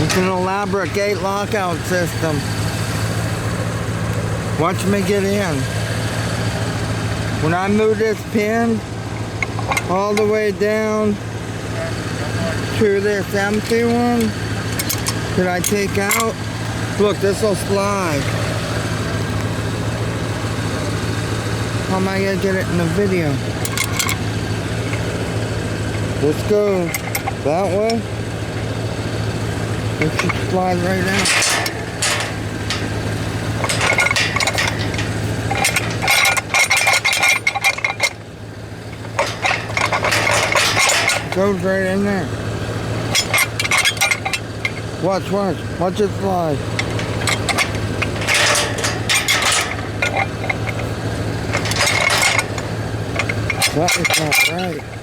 It's an elaborate gate lockout system. Watch me get in. When I move this pin all the way down to this empty one that I take out, look, this will slide. How am I gonna get it in the video? Let's go that way. It should slide right out. It goes right in there. Watch it slide. That is not right.